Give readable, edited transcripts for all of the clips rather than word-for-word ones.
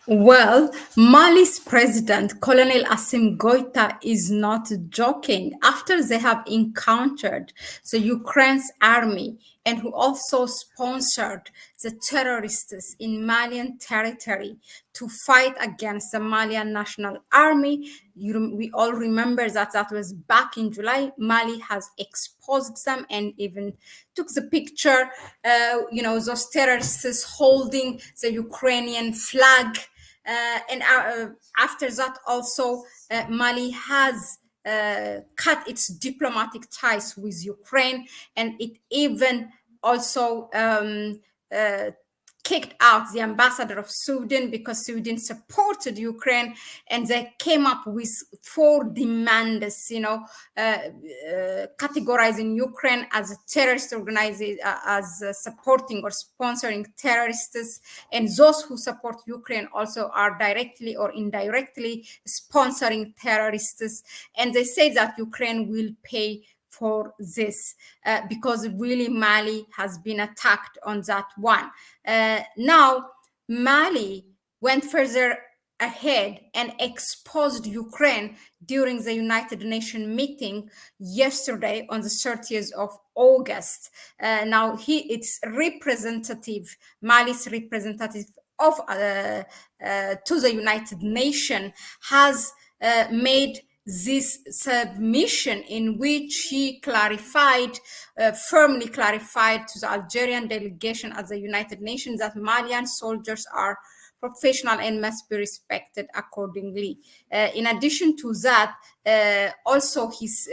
Well, Mali's president, Colonel Assimi Goita, is not joking. After they have encountered the Ukraine's army and who also sponsored the terrorists in Malian territory to fight against the Malian National Army, we all remember that that was back in July. Mali has exposed them and even took the picture, those terrorists holding the Ukrainian flag. And after that, also, Mali has cut its diplomatic ties with Ukraine, and it even also kicked out the ambassador of Sweden because Sweden supported Ukraine, and they came up with 4 demands, categorizing Ukraine as a terrorist organization, as supporting or sponsoring terrorists, and those who support Ukraine also are directly or indirectly sponsoring terrorists, and they say that Ukraine will pay for this because really Mali has been attacked on that one. Now, Mali went further ahead and exposed Ukraine during the United Nations meeting yesterday on the 30th of August. Now, it's representative, Mali's representative of to the United Nations has made this submission in which he firmly clarified to the Algerian delegation at the United Nations that Malian soldiers are professional and must be respected accordingly. In addition to that, also his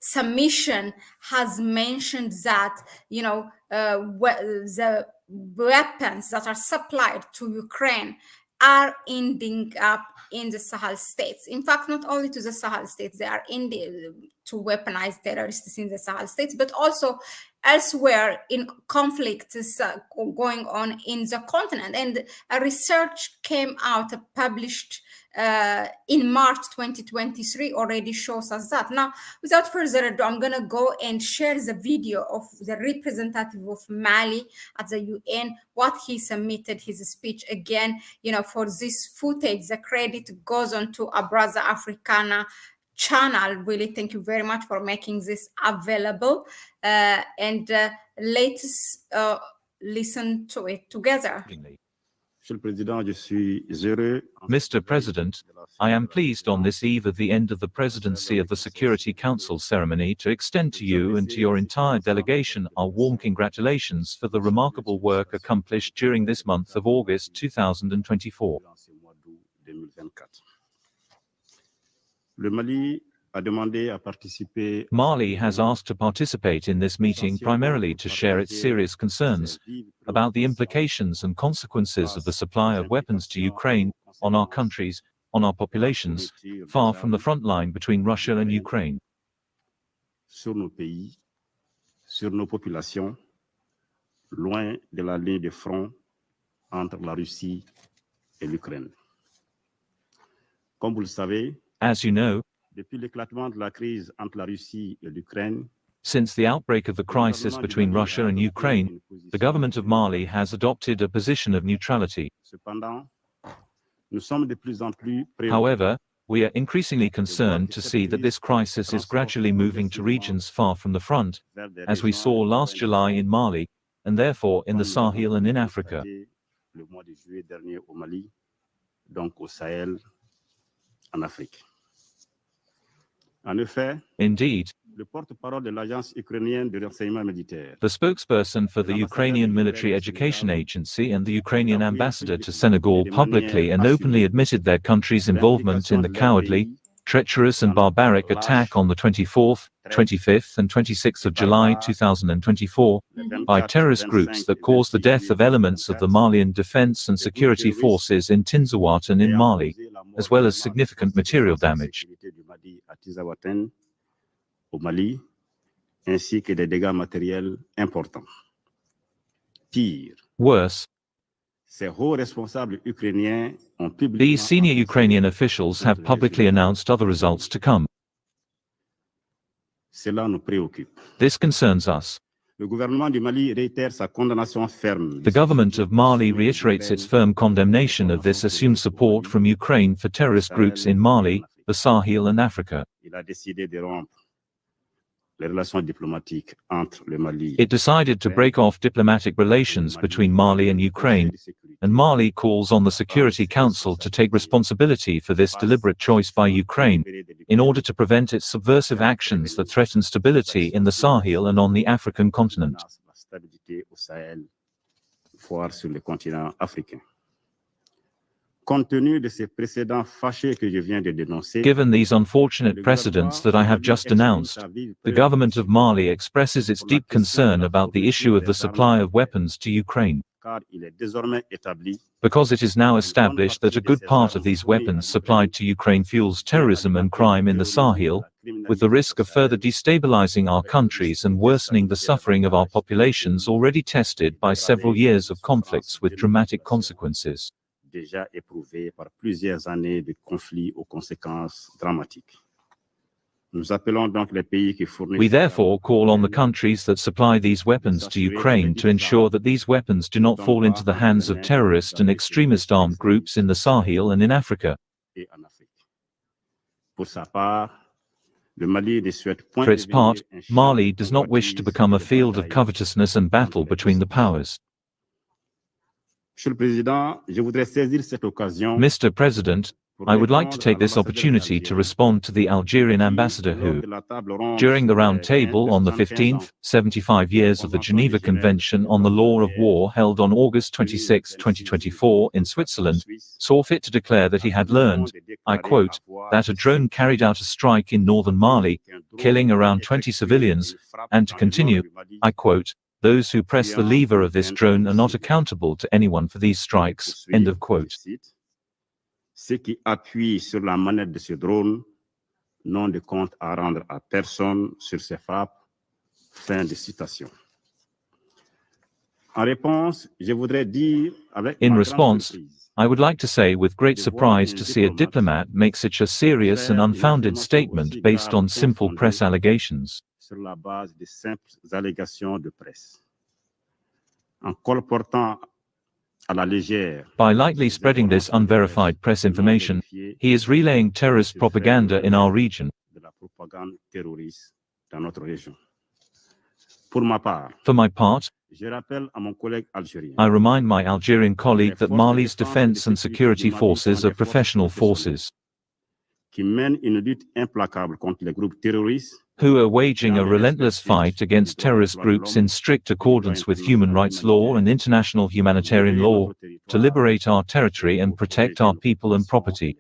submission has mentioned that the weapons that are supplied to Ukraine are ending up in the Sahel states. In fact, not only to the Sahel states, they are to weaponize terrorists in the Sahel states, but also elsewhere in conflicts going on in the continent. And a research came out, published in March 2023, already shows us that. Now, without further ado, I'm going to go and share the video of the representative of Mali at the UN, what he submitted his speech. Again, for this footage, the credit goes on to Abraza Africana channel. Really, thank you very much for making this available. And let's listen to it together. Mr. President, I am pleased on this eve of the end of the presidency of the Security Council ceremony to extend to you and to your entire delegation our warm congratulations for the remarkable work accomplished during this month of August 2024. Mali has asked to participate in this meeting primarily to share its serious concerns about the implications and consequences of the supply of weapons to Ukraine, on our countries, on our populations, far from the front line between Russia and Ukraine. Sur nos pays, sur nos populations, loin de la ligne de front entre la Russie et l'Ukraine. Comme vous le savez, as you know, depuis l'éclatement de la crise entre la Russie et l'Ukraine, since the outbreak of the crisis between Russia and Ukraine, the government of Mali has adopted a position of neutrality. However, we are increasingly concerned to see that this crisis is gradually moving to regions far from the front, as we saw last July in Mali, and therefore in the Sahel and in Africa. Le mois de juillet dernier au Mali, donc au Sahel, en Afrique. En effet, indeed, le porte-parole de l'agence ukrainienne de renseignement militaire, the spokesperson for the Ukrainian Military Education Agency and the Ukrainian ambassador to Senegal publicly and openly admitted their country's involvement in the cowardly, treacherous and barbaric attack on the 24th, 25th and 26th of July 2024 by terrorist groups that caused the death of elements of the Malian Defense and Security Forces in Tinzawat and in Mali, as well as significant material damage. Au Mali, ainsi que des dégâts matériels importants. Pire, worse, ces hauts responsables ukrainiens ont publiquement these senior Ukrainian officials have publicly announced other results to come. Cela nous préoccupe. This concerns us. Le gouvernement du Mali réitère sa condamnation ferme. The government of Mali reiterates its firm condemnation of this assumed support from Ukraine for terrorist groups in Mali, the Sahel and Africa. Il a décidé de rompre les relations diplomatiques entre le Mali. It decided to break off diplomatic relations between Mali and Ukraine, and Mali calls on the Security Council to take responsibility for this deliberate choice by Ukraine, in order to prevent its subversive actions that threaten stability in the Sahel and on the African continent. La stabilité au Sahel, voire sur le continent africain. Compte tenu de ces précédents fâcheux que je viens de dénoncer, Given these unfortunate precedents that I have just announced, the government of Mali expresses its deep concern about the issue of the supply of weapons to Ukraine, car il est désormais établi because it is now established that a good part of these weapons supplied to Ukraine fuels terrorism and crime in the Sahel, with the risk of further destabilizing our countries and worsening the suffering of our populations already tested by several years of conflicts with dramatic consequences. déjà éprouvé par plusieurs années de conflits aux conséquences dramatiques. Nous appelons donc les pays qui fournissent. We therefore call on the countries that supply these weapons to Ukraine to ensure that these weapons do not fall into the hands of terrorist and extremist armed groups in the Sahel and in Africa. Et en Afrique. Pour sa part, le Mali ne souhaite point For its part, devenir un champ Mali de does not wish to convoitise become a et de field of bataille. covetousness and battle between the powers. Monsieur le Président, je voudrais saisir cette occasion Mr. President, I would like to take this opportunity to respond to the Algerian ambassador who, during the round table on the 15th, 75 years of the Geneva Convention on the Law of War held on August 26, 2024 in Switzerland, saw fit to declare that he had learned, I quote, that a drone carried out a strike in northern Mali, killing around 20 civilians, and to continue, I quote, those who press the lever of this drone are not accountable to anyone for these strikes, end of quote. Ceux qui appuient sur la manette de ce drone n'ont de compte à rendre à personne sur ces frappes. Fin de citation. En réponse, je voudrais dire avec In ma grande response, surprise, I would like to say with great surprise to see a diplomat make such a serious and unfounded statement based on simple press allegations. sur la base de simples allégations de presse. En colportant à la légère By lightly spreading this unverified press information, he is relaying terrorist propaganda in our region. de la propagande terroriste dans notre région. Pour ma part, For my part, je rappelle à mon collègue algérien I remind my Algerian colleague that Mali's defense and security forces are professional forces, qui mènent une lutte implacable contre les groupes terroristes who are waging a relentless fight against terrorist groups in strict accordance with human rights law and international humanitarian law, to liberate our territory and protect our people and property.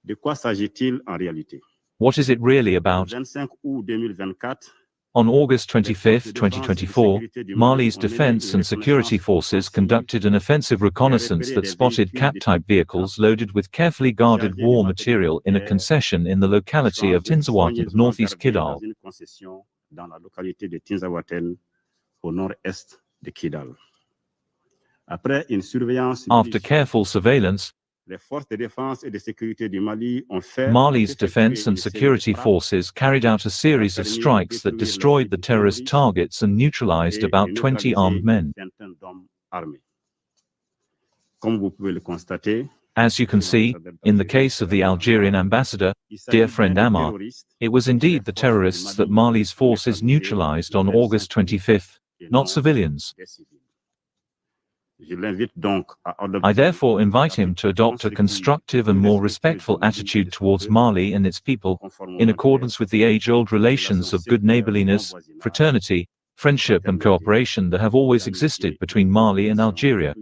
De quoi s'agit-il en réalité? What is it really Le about? 25 août 2024, On August 25, 2024, Mali's defense and security forces conducted an offensive reconnaissance that spotted Cap-type vehicles loaded with carefully guarded war material in a concession in the locality of Tinzaouaten, northeast Kidal. dans une concession dans la localité de Tinzaouaten, au nord-est de Kidal. Après une surveillance After minutieuse, careful surveillance, les forces de défense et de sécurité du Mali ont fait Mali's defense and security forces carried out a series of strikes that destroyed the terrorist targets and neutralized about 20 armed men. Comme vous pouvez le constater, As you can see, in the case of the Algerian ambassador, dear friend Ammar, it was indeed the terrorists that Mali's forces neutralized on August 25, not civilians. je l'invite donc à I therefore invite him to adopt a constructive and more respectful attitude towards Mali and its people, in accordance with the age-old relations of good neighborliness, fraternity, friendship and cooperation that have always existed between Mali and Algeria.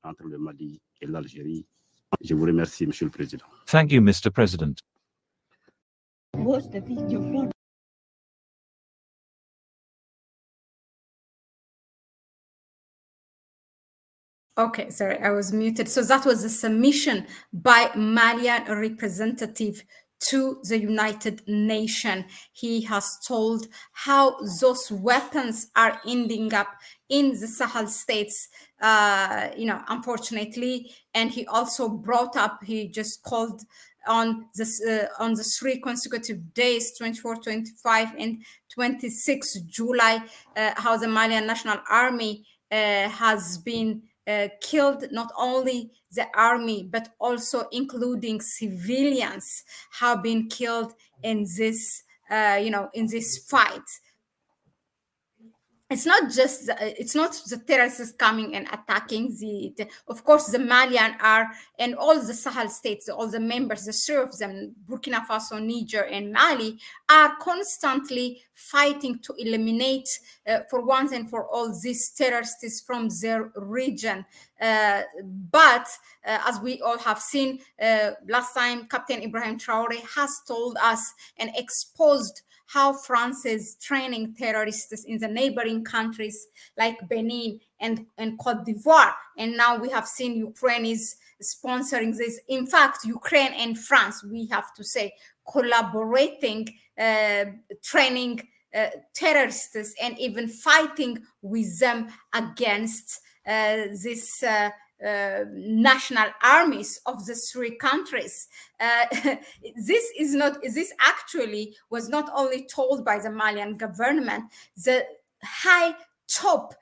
entre le Mali et l'Algérie. Je vous remercie, Monsieur le Président. Thank you, Mr. President. Okay, sorry, I was muted. So that was a submission by Malian representative to the United Nations. He has told how those weapons are ending up in the Sahel states, unfortunately. And he also brought up, he just called on the 3 consecutive days, 24, 25, and 26 July, how the Malian National Army has been killed, not only the army, but also including civilians have been killed in this, in this fight. It's not the terrorists coming and attacking of course the Malian are, and all the Sahel states, all the members, the three of them, Burkina Faso, Niger, and Mali, are constantly fighting to eliminate for once and for all these terrorists from their region. But as we all have seen, last time Captain Ibrahim Traore has told us and exposed how France is training terrorists in the neighboring countries like Benin and Cote d'Ivoire. And now we have seen Ukraine is sponsoring this. In fact, Ukraine and France, we have to say, collaborating, training terrorists and even fighting with them against this national armies of the three countries. This actually was not only told by the Malian government. The high top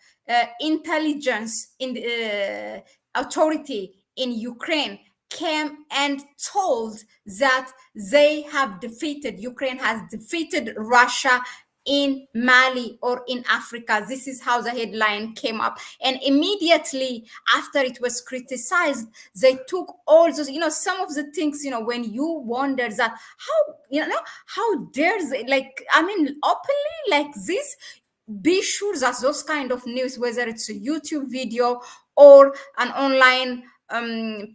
intelligence in the authority in Ukraine came and told that Ukraine has defeated Russia in Mali or in Africa. This is how the headline came up. And immediately after it was criticized, they took all those, some of the things, when you wonder that how dare they, openly like this, be sure that those kind of news, whether it's a YouTube video or an online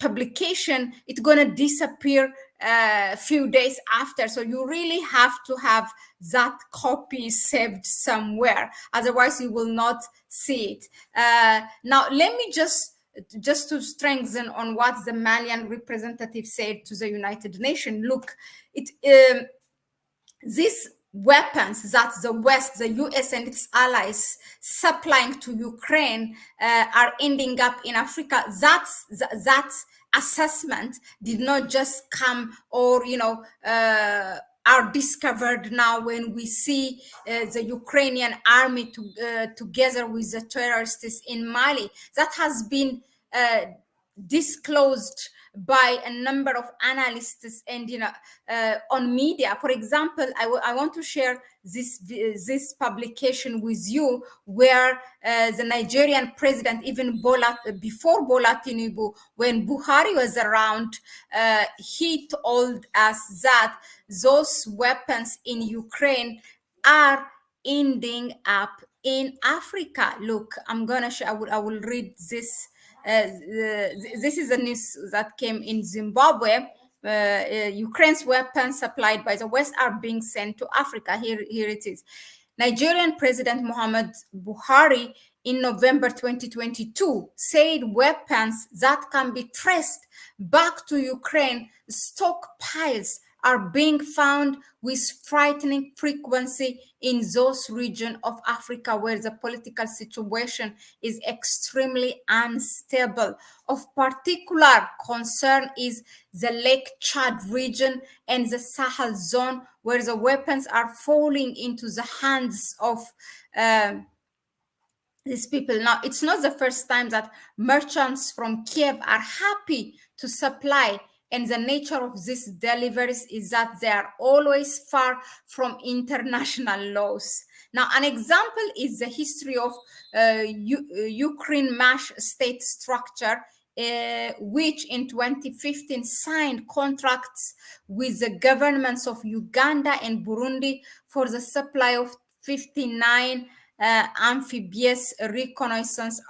publication, it's gonna disappear a few days after. So you really have to have that copy saved somewhere, otherwise you will not see it. Now let me just to strengthen on what the Malian representative said to the United Nations. Look, these weapons that the West, the US and its allies supplying to Ukraine are ending up in Africa. That assessment did not just come or, are discovered now when we see the Ukrainian army together with the terrorists in Mali. That has been disclosed by a number of analysts and on media. For example, I want to share this publication with you, where the Nigerian president, even before Bola Tinubu, when Buhari was around, he told us that those weapons in Ukraine are ending up in Africa. Look, I'm gonna I will read this. This is the news that came in Zimbabwe. Ukraine's weapons supplied by the West are being sent to Africa. Here it is. Nigerian President Muhammad Buhari in November 2022 said weapons that can be traced back to Ukraine stockpiles are being found with frightening frequency in those regions of Africa where the political situation is extremely unstable. Of particular concern is the Lake Chad region and the Sahel zone, where the weapons are falling into the hands of these people. Now, it's not the first time that merchants from Kiev are happy to supply, and the nature of these deliveries is that they are always far from international laws. Now, an example is the history of Ukraine MASH state structure, which in 2015 signed contracts with the governments of Uganda and Burundi for the supply of 59 amphibious reconnaissance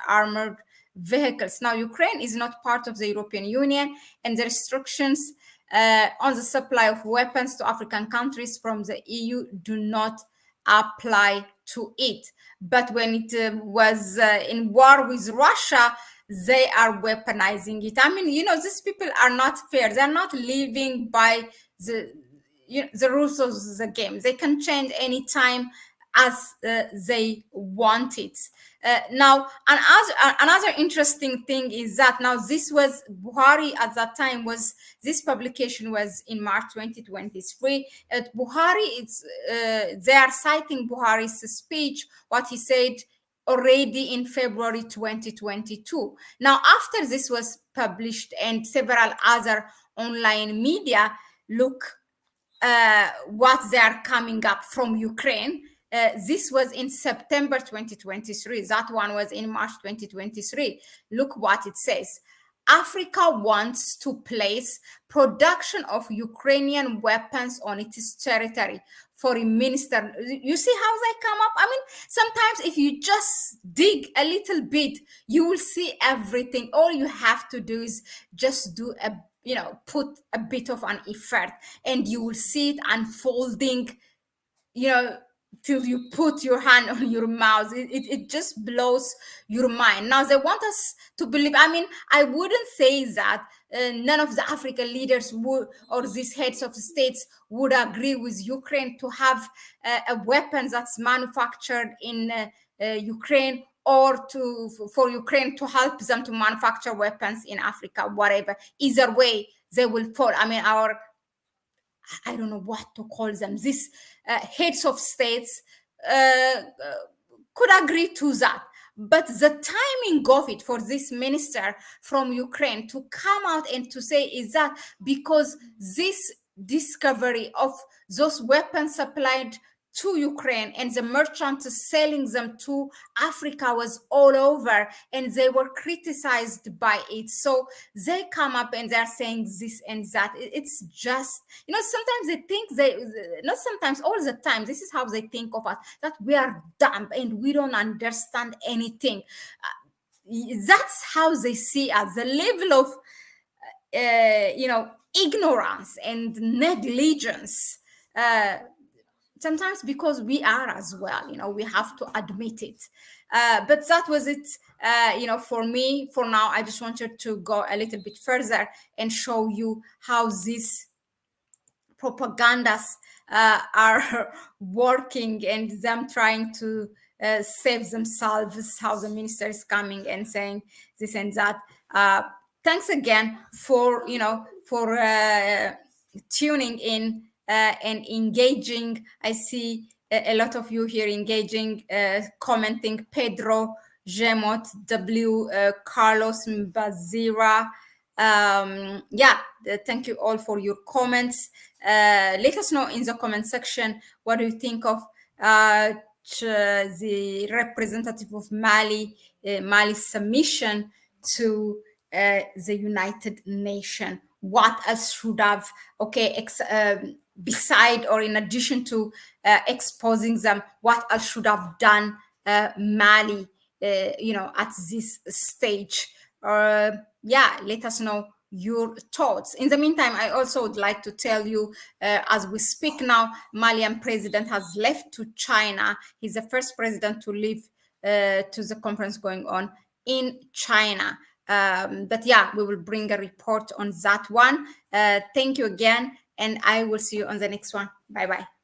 armored vehicles. Now, Ukraine is not part of the European Union, and the restrictions on the supply of weapons to African countries from the EU do not apply to it. But when it was in war with Russia, they are weaponizing it. I mean, these people are not fair. They're not living by the rules of the game. They can change anytime as they want it. Now, another interesting thing is that now this was Buhari at that time, was this publication was in March 2023. At Buhari, they are citing Buhari's speech, what he said already in February 2022. Now, after this was published and several other online media look what they are coming up from Ukraine. This was in September 2023. That one was in March 2023. Look what it says. Africa wants to place production of Ukrainian weapons on its territory. Foreign minister, you see how they come up? I mean, sometimes if you just dig a little bit, you will see everything. All you have to do is just do put a bit of an effort, and you will see it unfolding, till you put your hand on your mouth. It just blows your mind. Now they want us to believe, I mean, I wouldn't say that none of the African leaders would, or these heads of states would agree with Ukraine to have a weapon that's manufactured in Ukraine, or for Ukraine to help them to manufacture weapons in Africa, whatever. Either way, they will fall. I mean, I don't know what to call them. These heads of states could agree to that. But the timing of it for this minister from Ukraine to come out and to say is that because this discovery of those weapons supplied to Ukraine and the merchants selling them to Africa was all over, and they were criticized by it. So they come up and they're saying this and that. It's just, sometimes they think not sometimes, all the time, this is how they think of us, that we are dumb and we don't understand anything. That's how they see us, the level of, ignorance and negligence. Sometimes because we are as well, we have to admit it. But that was it, for me. For now, I just wanted to go a little bit further and show you how these propagandas are working, and them trying to save themselves, how the minister is coming and saying this and that. Thanks again for tuning in and engaging. I see a lot of you here engaging, commenting. Pedro, Gemot, W, Carlos Mbazira. Thank you all for your comments. Let us know in the comment section what do you think of the representative of Mali's submission to the United Nations. What else should have, beside or in addition to exposing them, what else should have done Mali, at this stage? Let us know your thoughts. In the meantime, I also would like to tell you, as we speak now, Malian president has left to China. He's the first president to leave to the conference going on in China. But we will bring a report on that one. Thank you again, and I will see you on the next one. Bye-bye.